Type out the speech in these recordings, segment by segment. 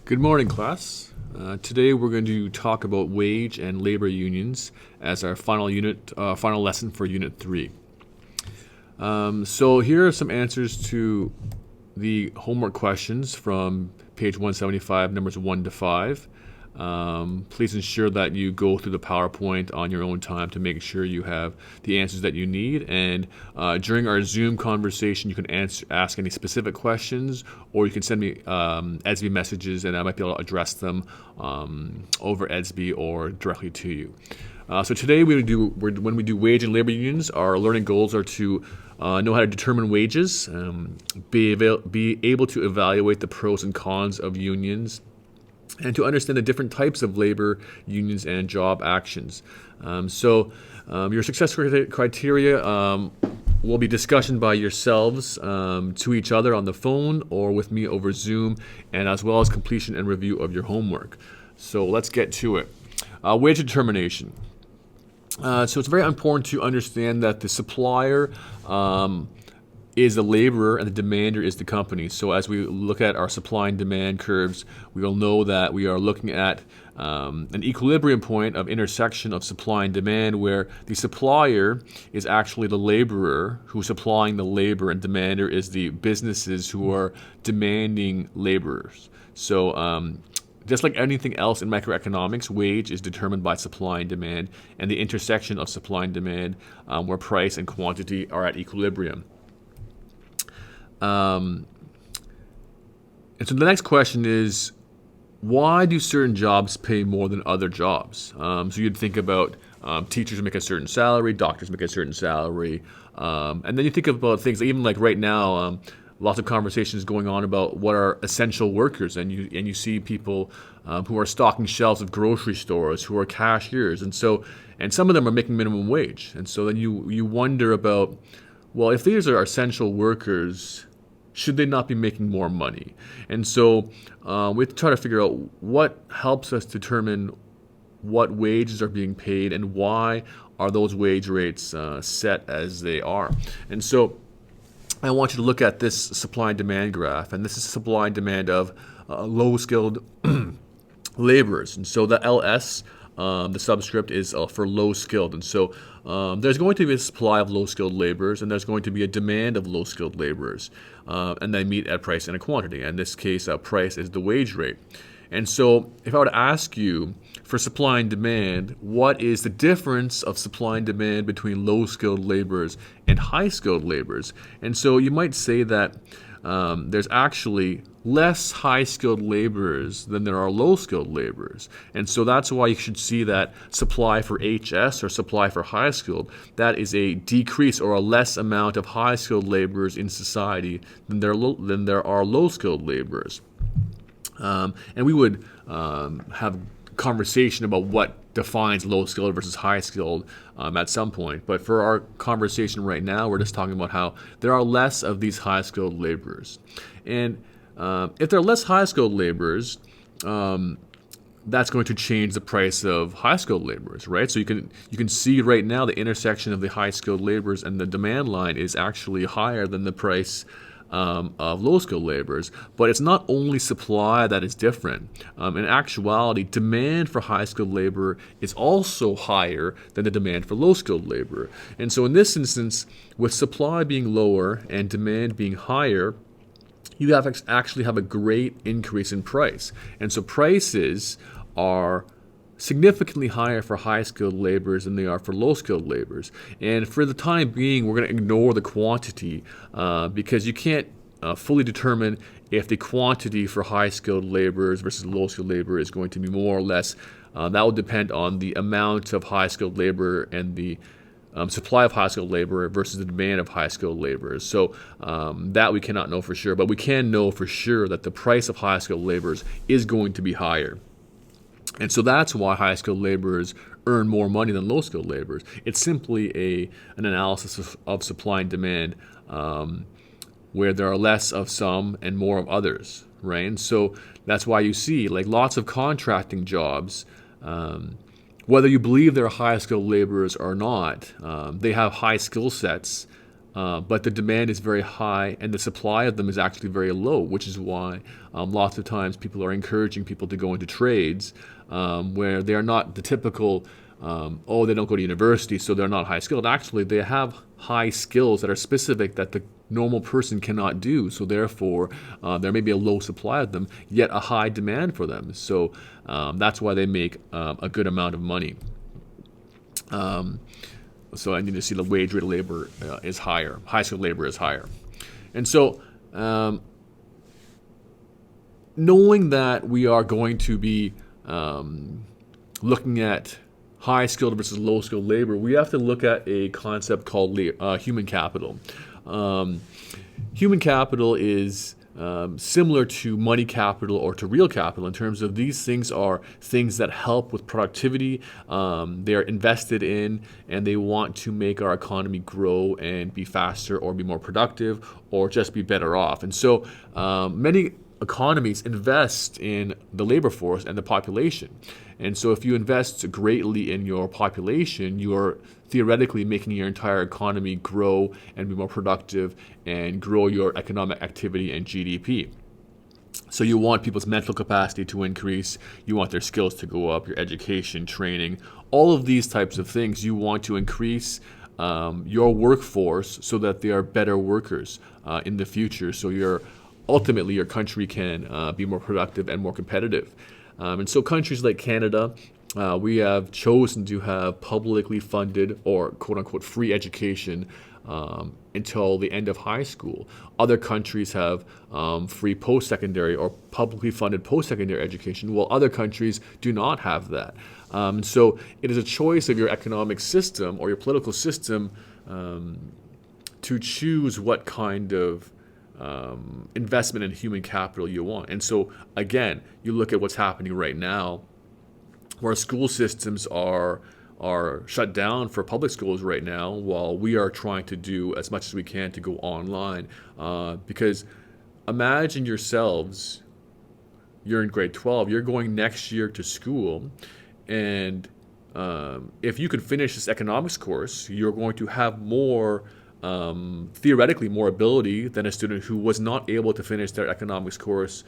Good morning, class. Today we're going to talk about wage and labor unions as our final lesson for Unit 3. So here are some answers to the homework questions from page 175, numbers 1 to 5. Please ensure that you go through the PowerPoint on your own time to make sure you have the answers that you need. And during our Zoom conversation, you can ask any specific questions, or you can send me EDSB messages, and I might be able to address them over EDSB or directly to you. So today, when we do wage and labor unions, our learning goals are to know how to determine wages, be able to evaluate the pros and cons of unions, and to understand the different types of labor unions and job actions. Your success criteria will be discussion by yourselves to each other on the phone or with me over Zoom, and as well as completion and review of your homework. So let's get to it. Wage determination. So it's very important to understand that the supplier is the laborer and the demander is the company. So as we look at our supply and demand curves, we will know that we are looking at an equilibrium point of intersection of supply and demand, where the supplier is actually the laborer who's supplying the labor, and demander is the businesses who are demanding laborers. So just like anything else in microeconomics, wage is determined by supply and demand, and the intersection of supply and demand, where price and quantity are at equilibrium. And so the next question is, why do certain jobs pay more than other jobs? So you'd think about teachers make a certain salary, doctors make a certain salary, and then you think about things even like right now. Lots of conversations going on about what are essential workers, and you see people who are stocking shelves of grocery stores, who are cashiers, and some of them are making minimum wage, and so then you wonder about, well, if these are essential workers, should they not be making more money? And so we have to try to figure out what helps us determine what wages are being paid and why are those wage rates set as they are. And so I want you to look at this supply and demand graph, and this is supply and demand of low-skilled laborers. And so the LS, the subscript, is for low-skilled. And so there's going to be a supply of low-skilled laborers, and there's going to be a demand of low-skilled laborers, and they meet at price and a quantity. In this case, price is the wage rate. And so if I were to ask you for supply and demand, what is the difference of supply and demand between low-skilled laborers and high-skilled laborers? And so you might say that there's actually less high-skilled laborers than there are low-skilled laborers. And so that's why you should see that supply for HS, or supply for high-skilled, that is a decrease or a less amount of high-skilled laborers in society than there are low-skilled laborers. And we would have conversation about what defines low-skilled versus high-skilled at some point. But for our conversation right now, we're just talking about how there are less of these high-skilled laborers. And if there are less high-skilled laborers, that's going to change the price of high-skilled laborers, right? So you can see right now the intersection of the high-skilled laborers and the demand line is actually higher than the price of low-skilled laborers. But it's not only supply that is different. In actuality, demand for high-skilled labor is also higher than the demand for low-skilled labor. And so in this instance, with supply being lower and demand being higher, you actually have a great increase in price. And so prices are significantly higher for high-skilled laborers than they are for low-skilled laborers. And for the time being, we're going to ignore the quantity because you can't fully determine if the quantity for high-skilled laborers versus low-skilled labor is going to be more or less. That will depend on the amount of high-skilled labor and the supply of high-skilled labor versus the demand of high-skilled laborers. So that we cannot know for sure, but we can know for sure that the price of high-skilled laborers is going to be higher. And so that's why high-skilled laborers earn more money than low-skilled laborers. It's simply an analysis of supply and demand where there are less of some and more of others, right? And so that's why you see like lots of contracting jobs, whether you believe they're high-skilled laborers or not, they have high skill sets, but the demand is very high and the supply of them is actually very low, which is why lots of times people are encouraging people to go into trades where they are not the typical, they don't go to university, so they're not high skilled. Actually, they have high skills that are specific that the normal person cannot do. So therefore, there may be a low supply of them, yet a high demand for them. So that's why they make a good amount of money. So I need to see the wage rate of labor is higher. High skilled labor is higher. And so knowing that we are going to be looking at high skilled versus low skilled labor, we have to look at a concept called human capital. Human capital is similar to money capital or to real capital in terms of these things are things that help with productivity. They're invested in and they want to make our economy grow and be faster or be more productive or just be better off. And so many economies invest in the labor force and the population. And so if you invest greatly in your population, you are theoretically making your entire economy grow and be more productive and grow your economic activity and GDP. So you want people's mental capacity to increase, you want their skills to go up, your education, training, all of these types of things. You want to increase your workforce so that they are better workers in the future. So ultimately your country can be more productive and more competitive. And so countries like Canada, we have chosen to have publicly funded or quote unquote free education until the end of high school. Other countries have free post-secondary or publicly funded post-secondary education, while other countries do not have that. So it is a choice of your economic system or your political system to choose what kind of investment in human capital you want. And so again, you look at what's happening right now where school systems are shut down for public schools right now while we are trying to do as much as we can to go online. Because imagine yourselves, you're in grade 12, you're going next year to school, and if you could finish this economics course, you're going to have more theoretically more ability than a student who was not able to finish their economics course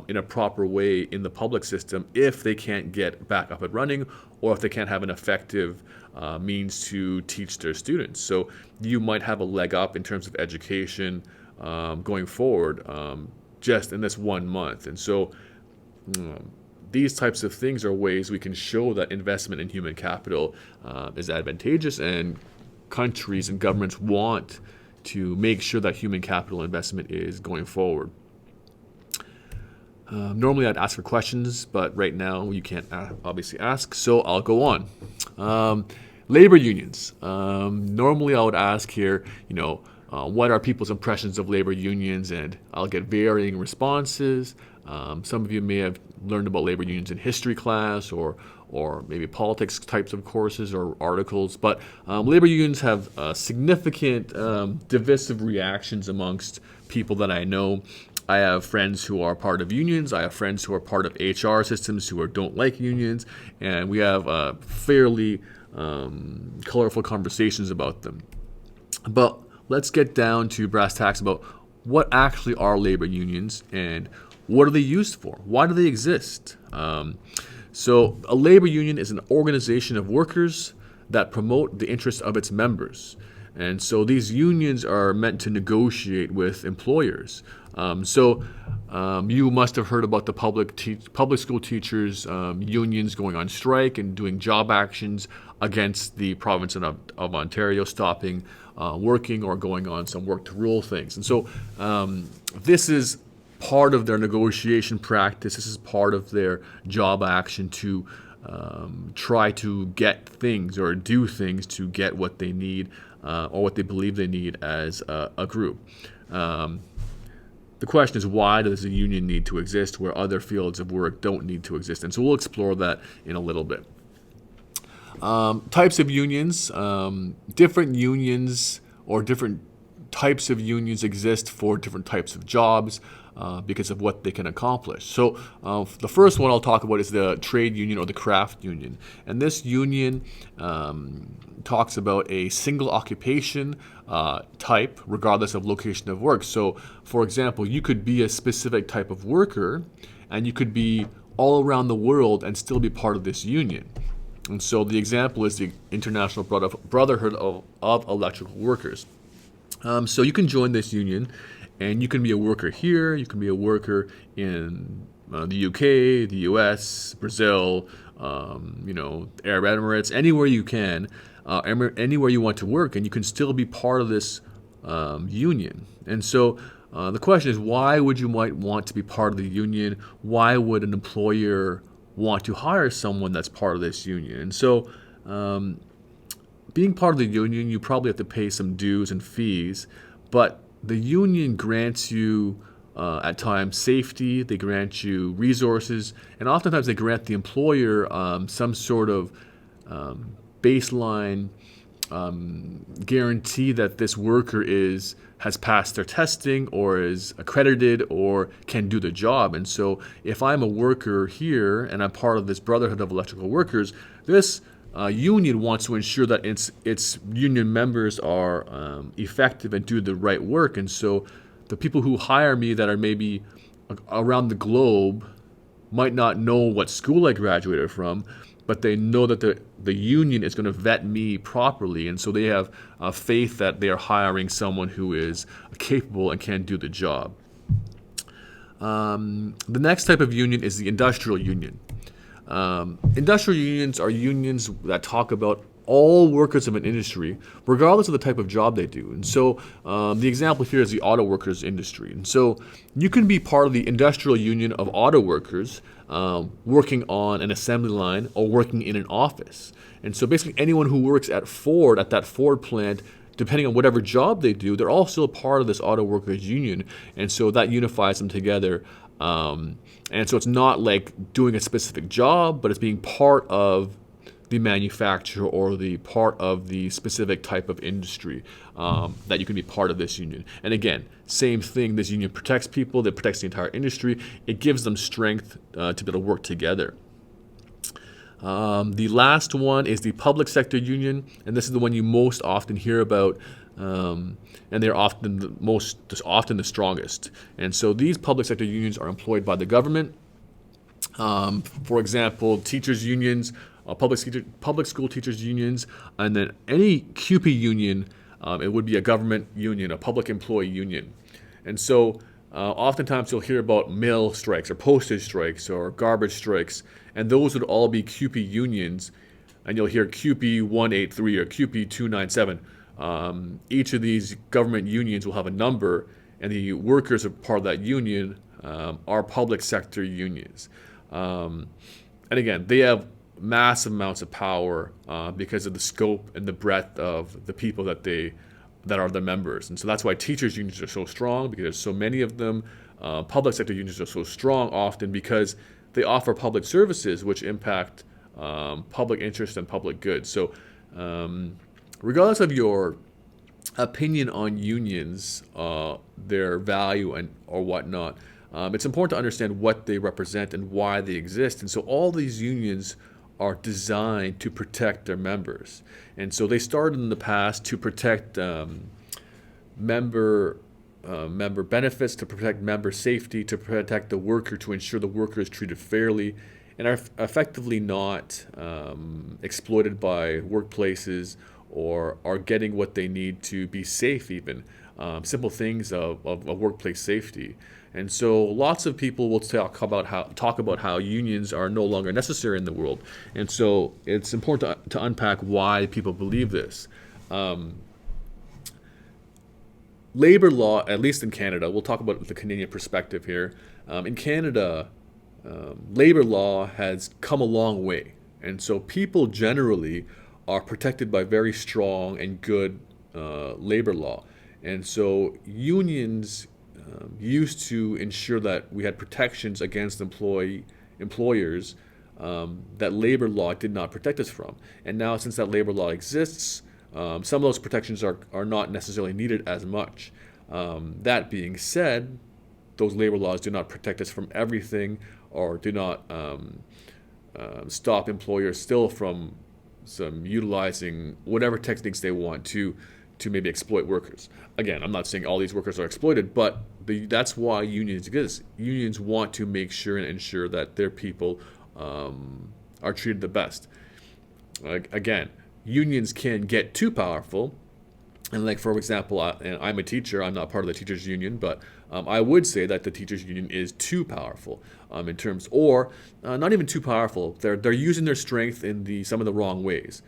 in a proper way in the public system if they can't get back up and running or if they can't have an effective means to teach their students. So you might have a leg up in terms of education going forward just in this 1 month. And so these types of things are ways we can show that investment in human capital is advantageous, and countries and governments want to make sure that human capital investment is going forward. Normally I'd ask for questions, but right now you can't obviously ask, so I'll go on. Labor unions. Normally I would ask here, what are people's impressions of labor unions, and I'll get varying responses. Some of you may have learned about labor unions in history class or maybe politics types of courses or articles, but labor unions have significant divisive reactions amongst people that I know. I have friends who are part of unions. I have friends who are part of HR systems who don't like unions, and we have fairly colorful conversations about them. But let's get down to brass tacks about what actually are labor unions and what are they used for? Why do they exist? So a labor union is an organization of workers that promote the interests of its members. And so these unions are meant to negotiate with employers. You must have heard about the public school teachers unions going on strike and doing job actions against the province of Ontario, stopping working or going on some work to rule things. And so this is part of their negotiation practice. This is part of their job action to try to get things or do things to get what they need or what they believe they need as a group. The question is, why does a union need to exist where other fields of work don't need to exist? And so we'll explore that in a little bit. Types of unions. Different unions or different types of unions exist for different types of jobs. because of what they can accomplish. So the first one I'll talk about is the trade union or the craft union. And this union talks about a single occupation type regardless of location of work. So for example, you could be a specific type of worker and you could be all around the world and still be part of this union. And so the example is the International Brotherhood of Electrical Workers. So you can join this union and you can be a worker here, you can be a worker in the UK, the US, Brazil, Arab Emirates, anywhere you can, anywhere you want to work, and you can still be part of this union. And so the question is, why would you might want to be part of the union? Why would an employer want to hire someone that's part of this union? And so being part of the union, you probably have to pay some dues and fees, but the union grants you at times safety, they grant you resources, and oftentimes they grant the employer some sort of baseline guarantee that this worker has passed their testing or is accredited or can do the job. And so if I'm a worker here and I'm part of this Brotherhood of Electrical Workers, this union wants to ensure that its union members are effective and do the right work. And so the people who hire me that are maybe around the globe might not know what school I graduated from, but they know that the union is going to vet me properly. And so they have faith that they are hiring someone who is capable and can do the job. The next type of union is the industrial union. Industrial unions are unions that talk about all workers of an industry, regardless of the type of job they do. And so the example here is the auto workers industry. And so you can be part of the industrial union of auto workers working on an assembly line or working in an office. And so basically anyone who works at Ford, at that Ford plant, depending on whatever job they do, they're all still part of this auto workers union. And so that unifies them together. And so it's not like doing a specific job, but it's being part of the manufacturer or the part of the specific type of industry that you can be part of this union. And again, same thing, this union protects people, it protects the entire industry, it gives them strength to be able to work together. The last one is the public sector union, and this is the one you most often hear about, and they're often the strongest. And so these public sector unions are employed by the government. For example, teachers unions, public school teachers unions, and then any CUPE union, it would be a government union, a public employee union. And so oftentimes you'll hear about mail strikes or postage strikes or garbage strikes, and those would all be CUPE unions. And you'll hear CUPE 183 or CUPE 297. Each of these government unions will have a number, and the workers who are part of that union are public sector unions. And again, they have massive amounts of power because of the scope and the breadth of the people that are their members. And so that's why teachers unions are so strong, because there's so many of them. Public sector unions are so strong often because they offer public services which impact public interest and public good. So regardless of your opinion on unions, their value or whatnot, it's important to understand what they represent and why they exist. And so all these unions are designed to protect their members. And so they started in the past to protect member benefits, to protect member safety, to protect the worker, to ensure the worker is treated fairly and are effectively not exploited by workplaces or are getting what they need to be safe even. Simple things of workplace safety. And so lots of people will talk about how unions are no longer necessary in the world. And so it's important to unpack why people believe this. Labor law, at least in Canada, we'll talk about the Canadian perspective here. In Canada, labor law has come a long way. And so people generally are protected by very strong and good labor law. And so unions used to ensure that we had protections against employers that labor law did not protect us from. And now since that labor law exists, some of those protections are not necessarily needed as much. That being said, those labor laws do not protect us from everything, or do not stop employers still from some utilizing whatever techniques they want to maybe exploit workers. Again, I'm not saying all these workers are exploited, but that's why unions exist. Unions want to make sure and ensure that their people are treated the best. Again, unions can get too powerful. And like, for example, and I'm a teacher, I'm not part of the teachers union, but I would say that the teachers union is too powerful in terms, or not even too powerful. They're using their strength in some of the wrong ways,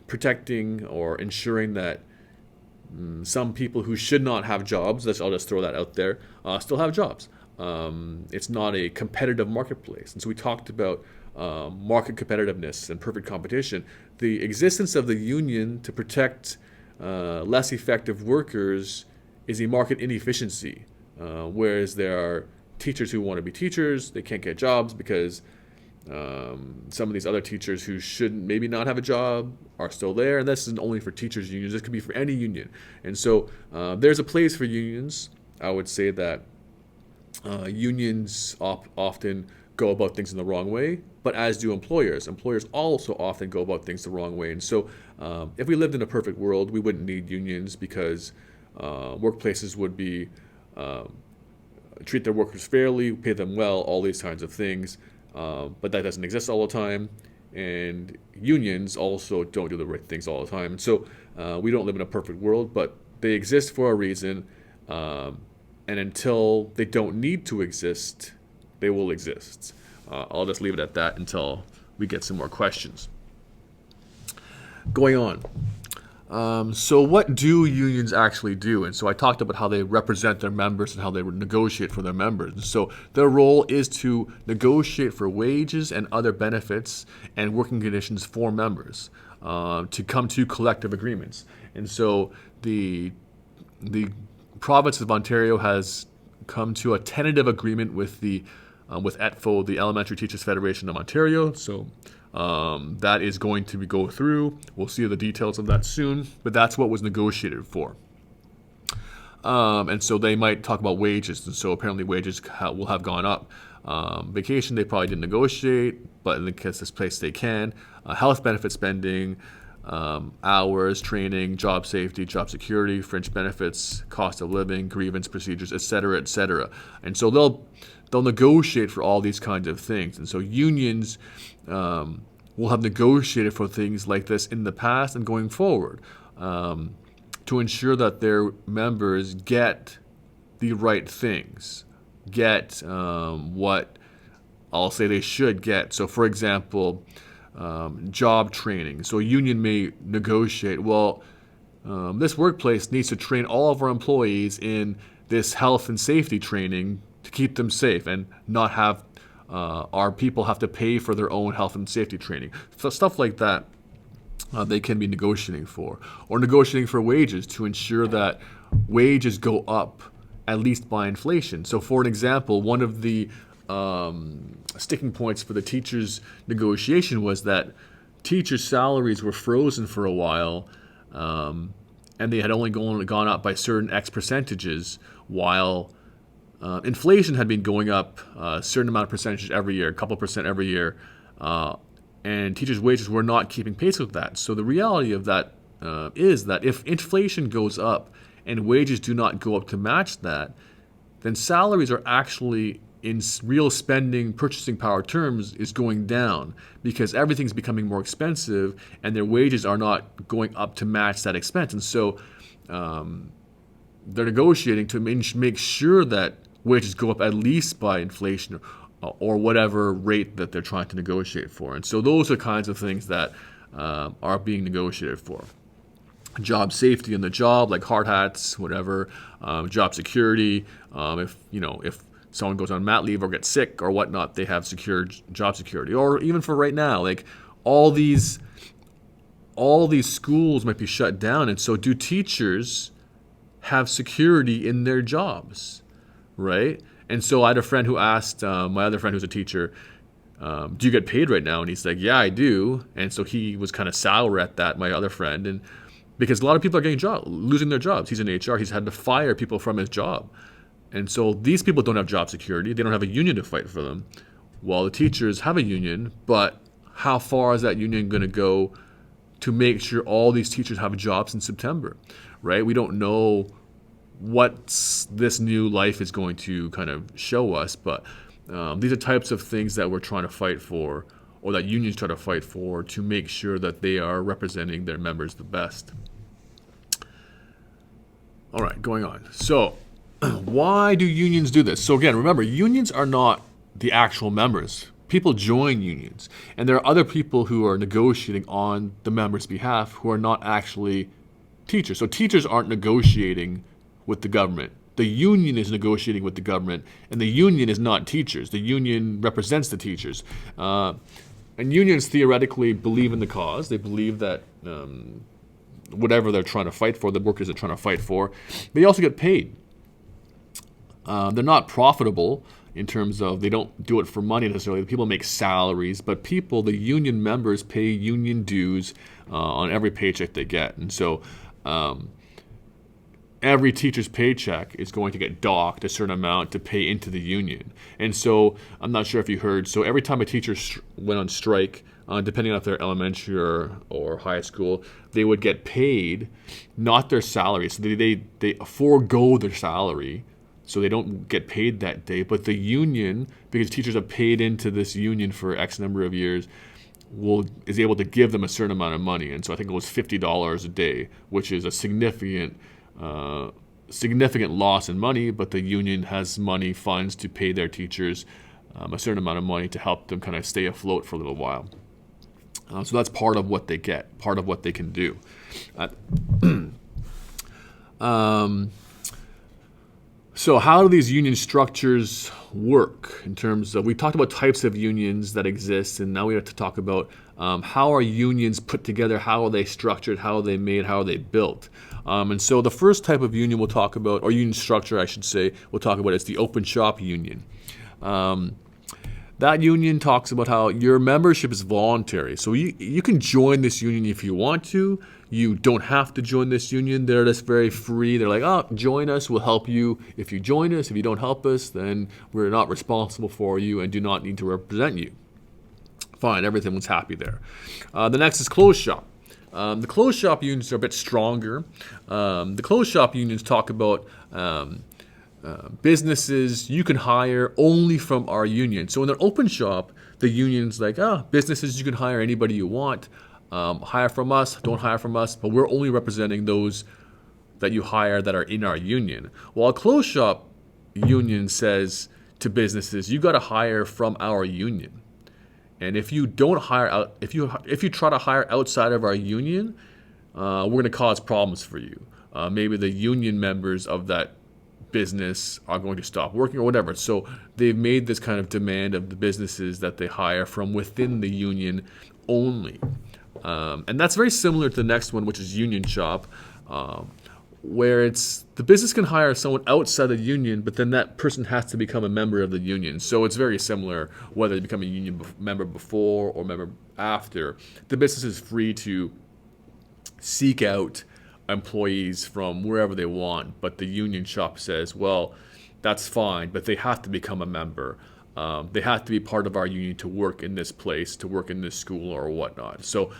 protecting or ensuring that some people who should not have jobs, I'll just throw that out there, still have jobs. It's not a competitive marketplace. And so we talked about market competitiveness and perfect competition. The existence of the union to protect less effective workers is a market inefficiency, whereas there are teachers who want to be teachers, they can't get jobs because some of these other teachers who should maybe not have a job are still there. And this isn't only for teachers unions, this could be for any union. And so there's a place for unions. I would say that unions often go about things in the wrong way, but as do employers. Employers also often go about things the wrong way. And so if we lived in a perfect world, we wouldn't need unions, because workplaces would be treat their workers fairly, pay them well, all these kinds of things. But that doesn't exist all the time. And unions also don't do the right things all the time. So we don't live in a perfect world, but they exist for a reason. And until they don't need to exist, they will exist. I'll just leave it at that until we get some more questions. Going on. So what do unions actually do? And so I talked about how they represent their members and how they negotiate for their members. And so their role is to negotiate for wages and other benefits and working conditions for members, to come to collective agreements. And so the province of Ontario has come to a tentative agreement with ETFO, the Elementary Teachers Federation of Ontario. So that is going to go through. We'll see the details of that soon, but that's what was negotiated for. And so they might talk about wages, and so apparently wages will have gone up. Vacation, they probably didn't negotiate, but in the case this place they can. Health benefit spending, hours, training, job safety, job security, fringe benefits, cost of living, grievance procedures, etc., etc. And so they'll negotiate for all these kinds of things. And so unions will have negotiated for things like this in the past and going forward, to ensure that their members get the right things, get what I'll say they should get. So, for example, job training. So a union may negotiate, this workplace needs to train all of our employees in this health and safety training to keep them safe and not have our people have to pay for their own health and safety training. So stuff like that they can be negotiating for. Or negotiating for wages to ensure that wages go up at least by inflation. So for an example, one of the sticking points for the teachers' negotiation was that teachers' salaries were frozen for a while, and they had only gone up by certain X percentages, while inflation had been going up a certain amount of percentages every year, a couple percent every year, and teachers' wages were not keeping pace with that. So the reality of that is that if inflation goes up and wages do not go up to match that, then salaries are actually, in real spending, purchasing power terms, is going down because everything's becoming more expensive and their wages are not going up to match that expense. And so they're negotiating to make sure that wages go up at least by inflation or whatever rate that they're trying to negotiate for. And so those are kinds of things that are being negotiated for. Job safety in the job, like hard hats, whatever, job security, if someone goes on mat leave or gets sick or whatnot, they have secure job security. Or even for right now, like all these schools might be shut down, and so do teachers have security in their jobs, right? And so I had a friend who asked my other friend who's a teacher, do you get paid right now? And he's like, yeah, I do. And so he was kind of sour at that, my other friend, and because a lot of people are losing their jobs. He's in HR. He's had to fire people from his job. And so these people don't have job security. They don't have a union to fight for them. While the teachers have a union, but how far is that union going to go to make sure all these teachers have jobs in September, right? We don't know what this new life is going to kind of show us, but these are types of things that we're trying to fight for, or that unions try to fight for, to make sure that they are representing their members the best. All right, going on. So why do unions do this? So again, remember, unions are not the actual members. People join unions, and there are other people who are negotiating on the members' behalf who are not actually teachers. So teachers aren't negotiating with the government. The union is negotiating with the government, and the union is not teachers. The union represents the teachers. And unions theoretically believe in the cause. They believe that whatever they're trying to fight for, the workers are trying to fight for, they also get paid. They're not profitable in terms of, they don't do it for money necessarily. People make salaries, but people, the union members, pay union dues on every paycheck they get. And so every teacher's paycheck is going to get docked a certain amount to pay into the union. And so I'm not sure if you heard, so every time a teacher went on strike, depending on if they're elementary or high school, they would get paid, not their salary. So they forego their salary, so they don't get paid that day. But the union, because teachers have paid into this union for X number of years, is able to give them a certain amount of money. And so I think it was $50 a day, which is a significant loss in money, but the union has money, funds to pay their teachers a certain amount of money to help them kind of stay afloat for a little while. So that's part of what they get, part of what they can do. So how do these union structures work in terms of, we talked about types of unions that exist, and now we have to talk about how are unions put together, how are they structured, how are they made, how are they built. And so the first type of union we'll talk about, or union structure I should say, we'll talk about is the open shop union. That union talks about how your membership is voluntary. So you can join this union if you want to. You don't have to join this union. They're just very free. They're like, oh, join us. We'll help you if you join us. If you don't help us, then we're not responsible for you and do not need to represent you. Fine, everyone's happy there. The next is closed shop. The closed shop unions are a bit stronger. The closed shop unions talk about businesses you can hire only from our union. So in an open shop, the union's like, businesses you can hire anybody you want. Hire from us, don't hire from us, but we're only representing those that you hire that are in our union. While a closed shop union says to businesses, you got to hire from our union. And if you don't hire out, if you try to hire outside of our union, we're going to cause problems for you. Maybe the union members of that business are going to stop working or whatever. So they've made this kind of demand of the businesses that they hire from within the union only. And that's very similar to the next one, which is union shop, where it's the business can hire someone outside the union, but then that person has to become a member of the union. So it's very similar whether they become a union member before or member after. The business is free to seek out employees from wherever they want, but the union shop says, well, that's fine, but they have to become a member. They have to be part of our union to work in this place, to work in this school or whatnot. So,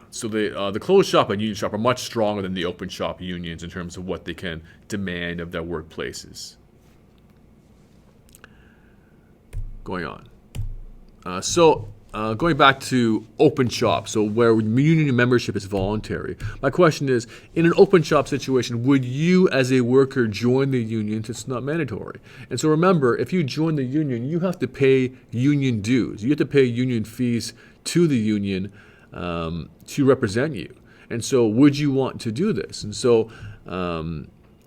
so the closed shop and union shop are much stronger than the open shop unions in terms of what they can demand of their workplaces. Going on. Going back to open shop, so where union membership is voluntary. My question is, in an open shop situation, would you as a worker join the union since it's not mandatory? And so remember, if you join the union, you have to pay union dues. You have to pay union fees to the union to represent you. And so would you want to do this? And so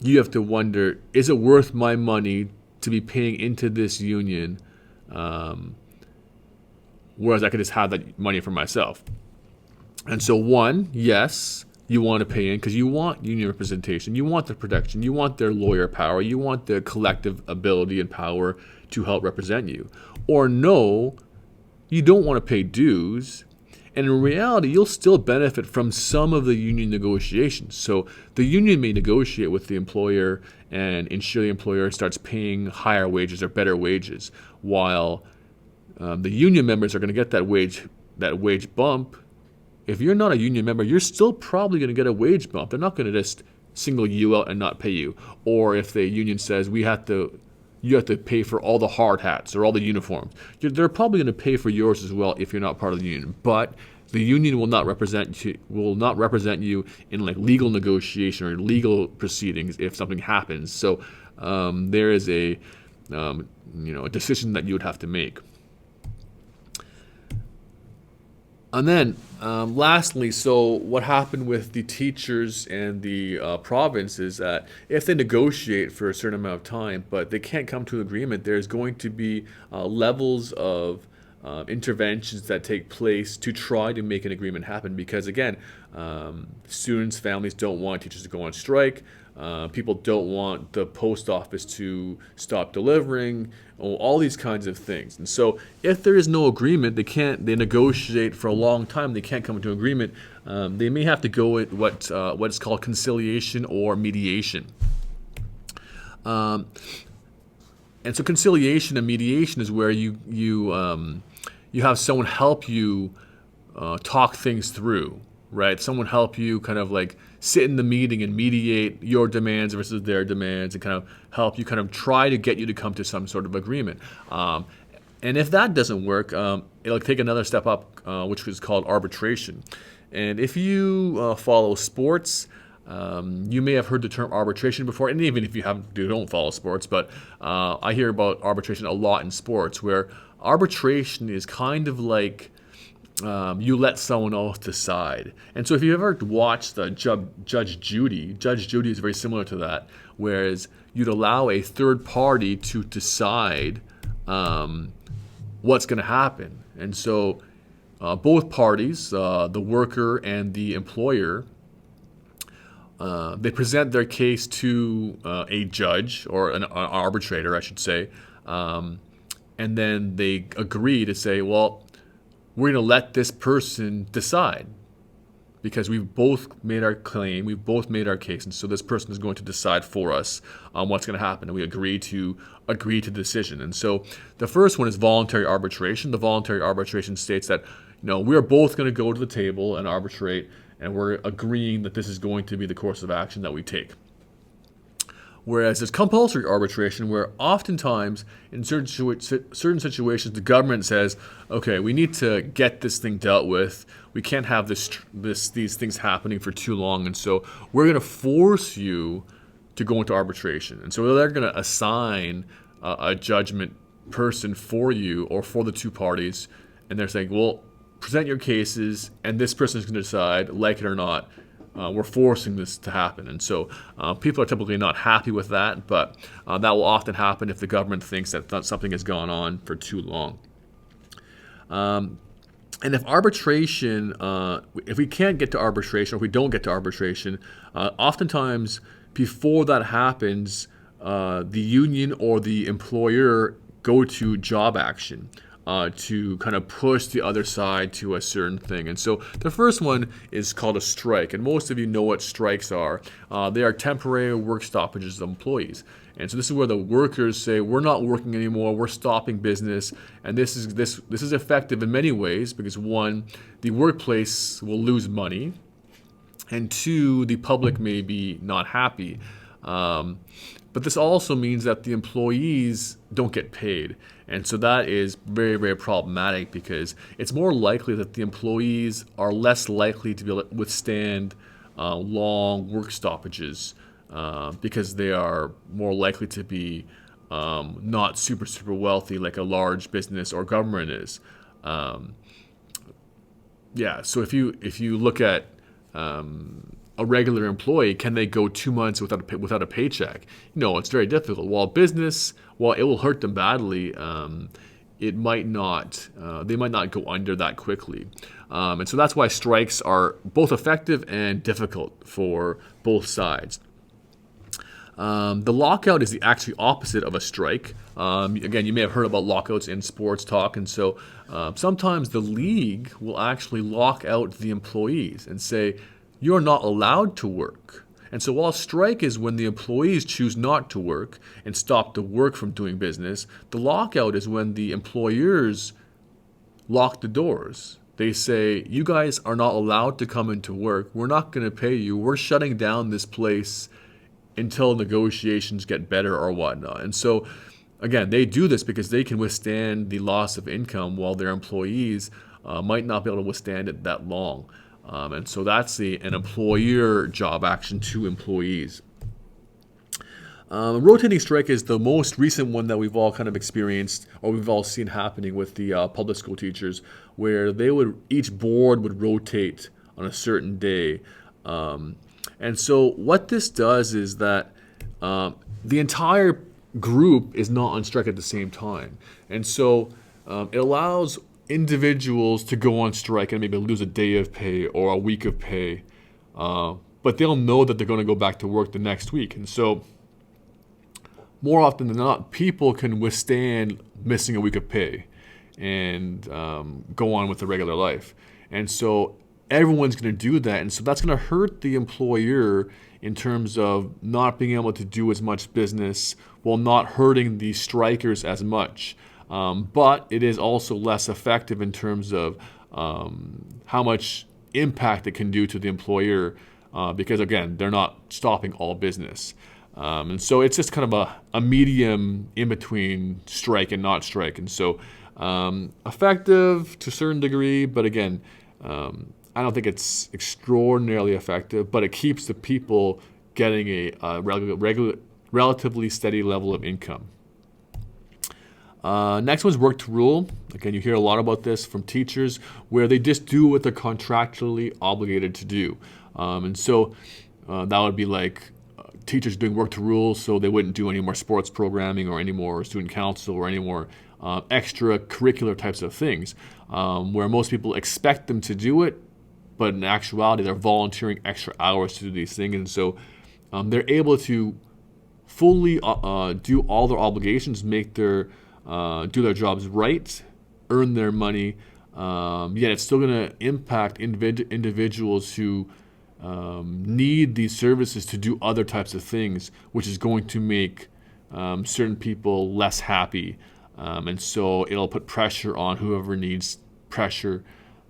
you have to wonder, is it worth my money to be paying into this union whereas I could just have that money for myself? And so one, yes, you want to pay in because you want union representation, you want the protection, you want their lawyer power, you want the collective ability and power to help represent you. Or no, you don't want to pay dues, And in reality, you'll still benefit from some of the union negotiations. So the union may negotiate with the employer and ensure the employer starts paying higher wages or better wages, while the union members are going to get that wage bump. If you're not a union member, you're still probably going to get a wage bump. They're not going to just single you out and not pay you. Or if the union says you have to pay for all the hard hats or all the uniforms, they're probably going to pay for yours as well if you're not part of the union. But the union will not represent you in like legal negotiation or legal proceedings if something happens. So there is a decision that you would have to make. And then, lastly, so what happened with the teachers and the province is that if they negotiate for a certain amount of time, but they can't come to an agreement, there's going to be levels of interventions that take place to try to make an agreement happen. Because again, students, families don't want teachers to go on strike. People don't want the post office to stop delivering, all these kinds of things. And so if there is no agreement, they negotiate for a long time, they can't come to an agreement, they may have to go with what's called conciliation or mediation. And so conciliation and mediation is where you have someone help you talk things through, right? Someone help you kind of like sit in the meeting and mediate your demands versus their demands and kind of help you kind of try to get you to come to some sort of agreement. And if that doesn't work, it'll take another step up, which is called arbitration. And if you follow sports, you may have heard the term arbitration before, and even if you don't follow sports, but I hear about arbitration a lot in sports, where arbitration is kind of like you let someone else decide. And so if you ever watched Judge Judy is very similar to that, whereas you'd allow a third party to decide what's going to happen. And so both parties, the worker and the employer, they present their case to a judge or an arbitrator, I should say, and then they agree to say, well, we're going to let this person decide because we've both made our claim, we've both made our case, and so this person is going to decide for us on what's going to happen, and we agree to the decision. And so the first one is voluntary arbitration. The voluntary arbitration states that we are both going to go to the table and arbitrate, and we're agreeing that this is going to be the course of action that we take. Whereas there's compulsory arbitration, where oftentimes in certain situations the government says, okay, we need to get this thing dealt with. We can't have these things happening for too long, and so we're going to force you to go into arbitration. And so they're going to assign a judgment person for you or for the two parties, and they're saying, well, present your cases, and this person is going to decide, like it or not. We're forcing this to happen. And so people are typically not happy with that, but that will often happen if the government thinks that something has gone on for too long. And if arbitration, if we can't get to arbitration, or if we don't get to arbitration, oftentimes before that happens, the union or the employer go to job action. To kind of push the other side to a certain thing. And so the first one is called a strike, and most of you know what strikes are. They are temporary work stoppages of employees. And so this is where the workers say, we're not working anymore, we're stopping business. And this is effective in many ways because, one, the workplace will lose money, and two, the public may be not happy. But this also means that the employees don't get paid. And so that is very, very problematic because it's more likely that the employees are less likely to be able to withstand long work stoppages because they are more likely to be not super, super wealthy like a large business or government is. So if you look at a regular employee, can they go 2 months without a paycheck? No, it's very difficult. While it will hurt them badly, it might not. They might not go under that quickly, and so that's why strikes are both effective and difficult for both sides. The lockout is the actually opposite of a strike. Again, you may have heard about lockouts in sports talk, and so sometimes the league will actually lock out the employees and say, you're not allowed to work. And so while a strike is when the employees choose not to work and stop the work from doing business, the lockout is when the employers lock the doors. They say, you guys are not allowed to come into work. We're not going to pay you. We're shutting down this place until negotiations get better or whatnot. And so, again, they do this because they can withstand the loss of income while their employees might not be able to withstand it that long. And so that's an employer job action to employees. Rotating strike is the most recent one that we've all kind of experienced, or we've all seen happening with the public school teachers, where each board would rotate on a certain day. And so what this does is that the entire group is not on strike at the same time. And so it allows individuals to go on strike and maybe lose a day of pay or a week of pay, but they'll know that they're going to go back to work the next week. And so more often than not, people can withstand missing a week of pay and go on with their regular life. And so everyone's going to do that. And so that's going to hurt the employer in terms of not being able to do as much business while not hurting the strikers as much. But it is also less effective in terms of how much impact it can do to the employer because, again, they're not stopping all business. And so it's just kind of a medium in between strike and not strike. And so effective to a certain degree, but again, I don't think it's extraordinarily effective, but it keeps the people getting a relatively steady level of income. Next one's work to rule. Again, you hear a lot about this from teachers where they just do what they're contractually obligated to do. And so that would be like teachers doing work to rule, so they wouldn't do any more sports programming or any more student council or any more extracurricular types of things, where most people expect them to do it, but in actuality, they're volunteering extra hours to do these things. And so they're able to fully do all their obligations, do their jobs right, earn their money, yet it's still going to impact individuals who need these services to do other types of things, which is going to make certain people less happy. And so it'll put pressure on whoever needs pressure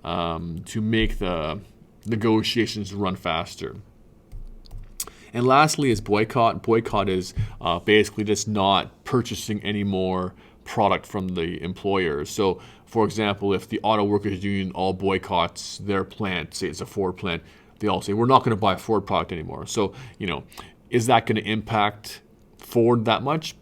to make the negotiations run faster. And lastly is boycott. Boycott is basically just not purchasing any more product from the employer. So, for example, if the Auto Workers Union all boycotts their plant, say it's a Ford plant, they all say, we're not going to buy a Ford product anymore. So, is that going to impact Ford that much?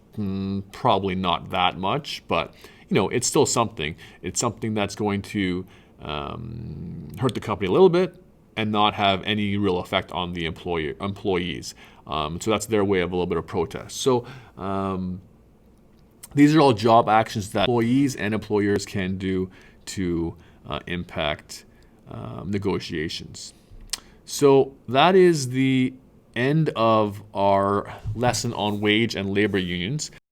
Probably not that much, but, it's still something. It's something that's going to hurt the company a little bit and not have any real effect on the employees. So that's their way of a little bit of protest. So these are all job actions that employees and employers can do to impact negotiations. So that is the end of our lesson on wage and labor unions.